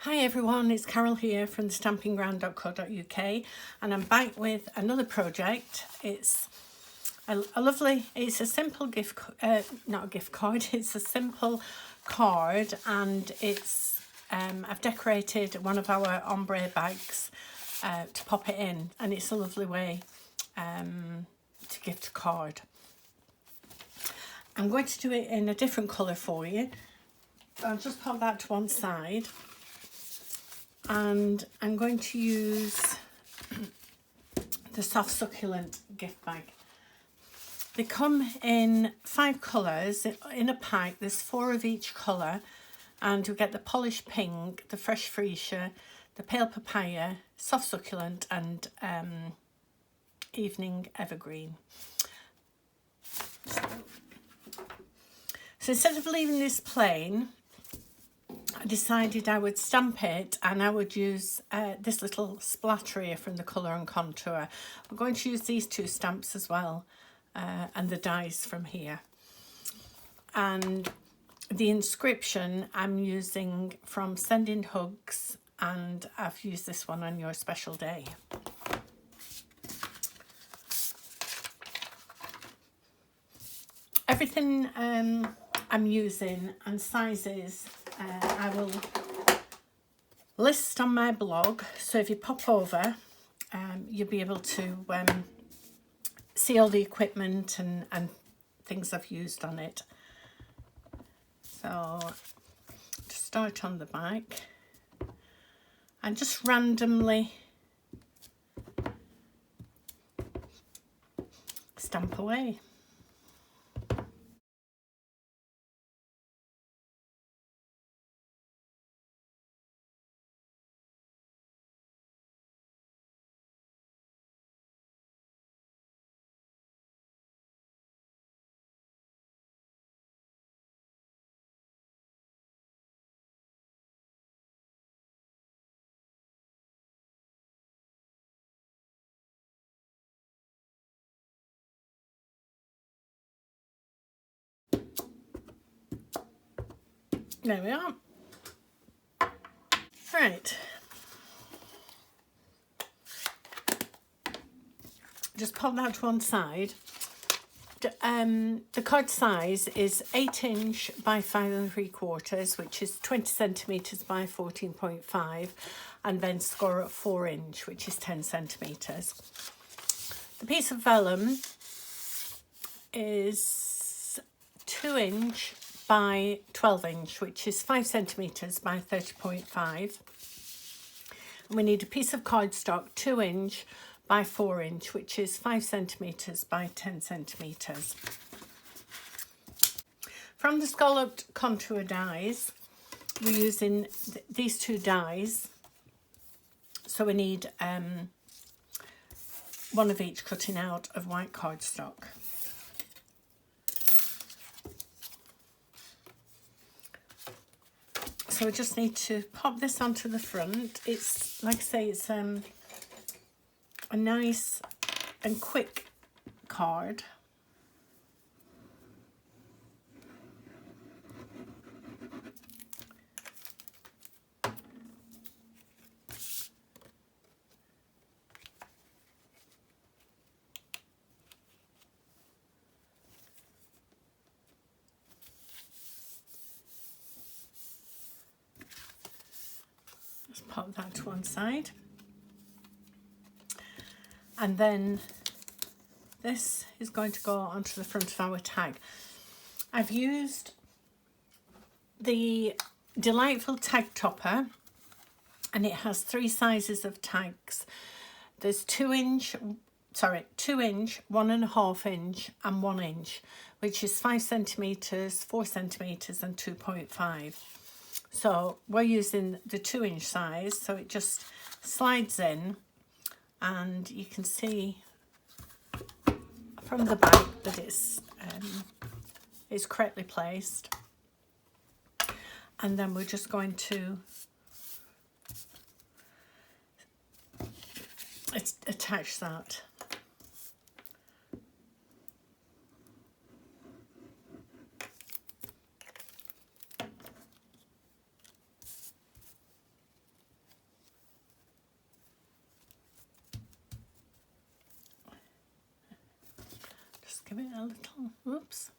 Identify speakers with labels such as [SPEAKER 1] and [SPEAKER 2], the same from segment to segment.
[SPEAKER 1] Hi everyone, it's Carol here from the stampingground.co.uk and I'm back with another project. It's it's a simple not a gift card, it's a simple card, and it's I've decorated one of our ombre bags to pop it in, and it's a lovely way to gift a card. I'm going to do it in a different colour for you. I'll just pop that to one side. And I'm going to use the soft succulent gift bag. They come in 5 colours in a pack. There's 4 of each colour, and you'll get the polished pink, the fresh freesia, the pale papaya, soft succulent, and evening evergreen. So instead of leaving this plain, I decided I would stamp it, and I would use this little splatter here from the Colour and Contour. I'm going to use these 2 stamps as well, and the dies from here. And the inscription I'm using from Sending Hugs, and I've used this one on your special day. Everything I'm using and sizes I will list on my blog, so if you pop over you'll be able to see all the equipment and things I've used on it. So to start on the back, and just randomly stamp away. There we are. Right. Just pop that to one side. The card size is 8" by 5 3/4, which is 20 centimetres by 14.5, and then score at 4", which is 10 centimetres. The piece of vellum is 2" by 12", which is 5 centimetres by 30.5. And we need a piece of cardstock 2" by 4", which is 5 centimetres by 10 centimetres. From the scalloped contour dies, we're using these 2 dies. So we need one of each cutting out of white cardstock. So we just need to pop this onto the front. It's, like I say, it's a nice and quick card. Just pop that to one side. And then this is going to go onto the front of our tag. I've used the delightful tag topper, and it has 3 sizes of tags. There's 2", 1.5", and 1", which is 5 centimetres, 4 centimetres, and 2.5. So we're using the 2" size, so it just slides in, and you can see from the back that it's correctly placed. And then we're just going to attach that. give it a little, whoops.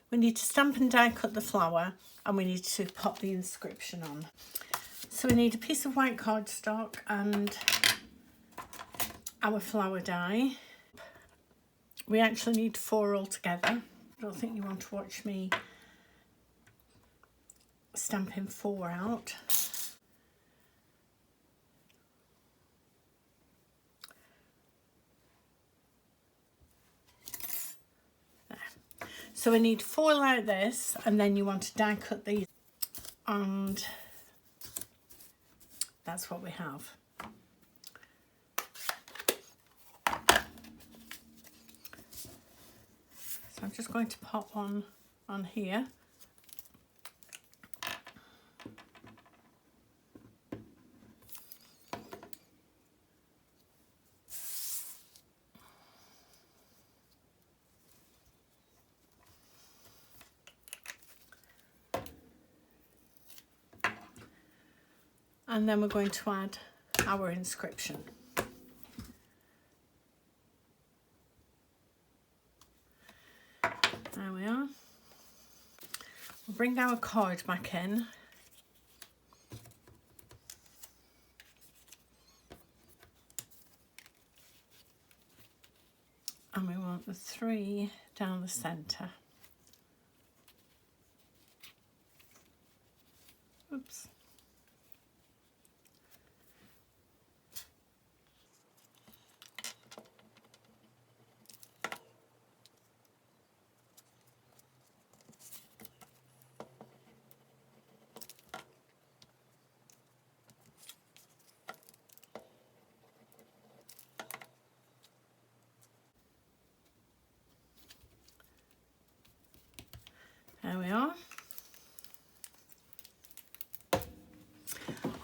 [SPEAKER 1] We need to stamp and die cut the flower, and we need to pop the inscription on. So we need a piece of white cardstock and our flower die. We actually need 4 altogether. I don't think you want to watch me stamping 4 out. There. So we need 4 like this, and then you want to die cut these, and that's what we have. So I'm just going to pop one on here. And then we're going to add our inscription. There we are. We'll bring our card back in. And we want the 3 down the centre. Oops. There we are.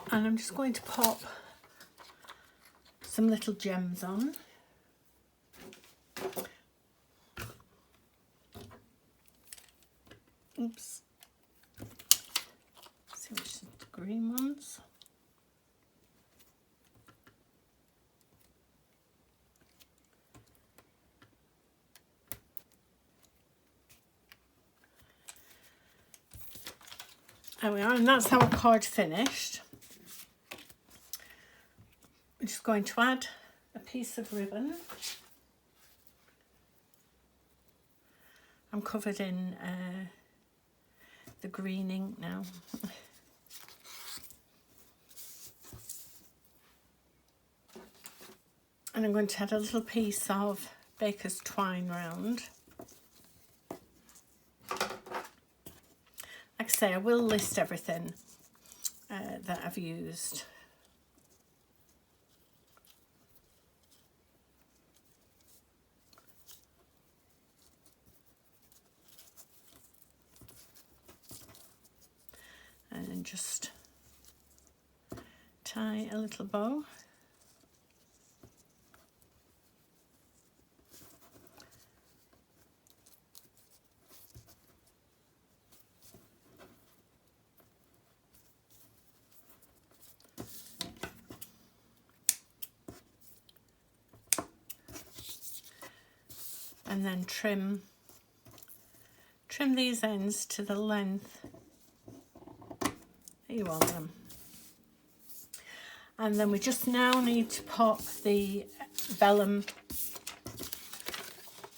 [SPEAKER 1] And I'm just going to pop some little gems on. Oops. Let's see which is the green ones. There we are, and that's our card finished. I'm just going to add a piece of ribbon. I'm covered in the green ink now. And I'm going to add a little piece of baker's twine round. Like I say, I will list everything that I've used. And then just tie a little bow. And then trim these ends to the length that you want them. And then we just now need to pop the vellum.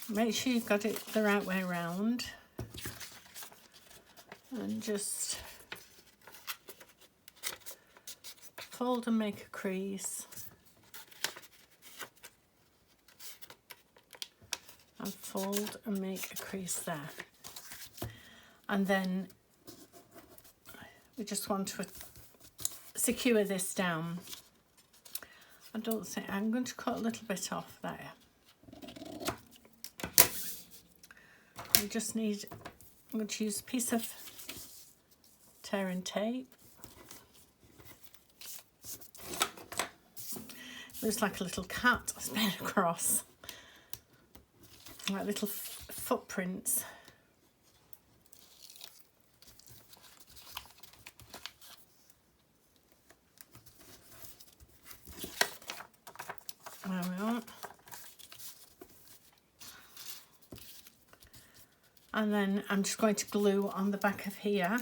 [SPEAKER 1] Make sure you've got it the right way around. And just fold and make a crease. And fold and make a crease there. And then we just want to secure this down. I don't think, I'm going to cut a little bit off there. We just need, I'm going to use a piece of tear and tape. Looks like a little cat has been across. Like little footprints. And then I'm just going to glue on the back of here.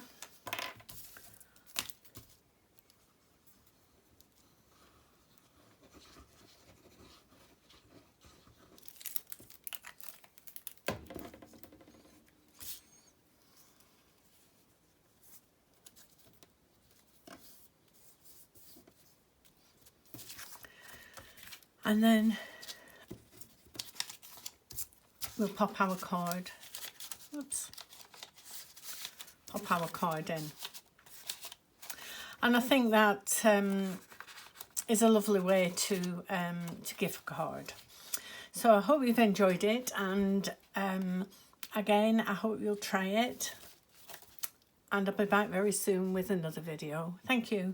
[SPEAKER 1] And then we'll pop our card. Oops. Pop our card in. And I think that is a lovely way to give a card. So I hope you've enjoyed it, and again, I hope you'll try it. And I'll be back very soon with another video. Thank you.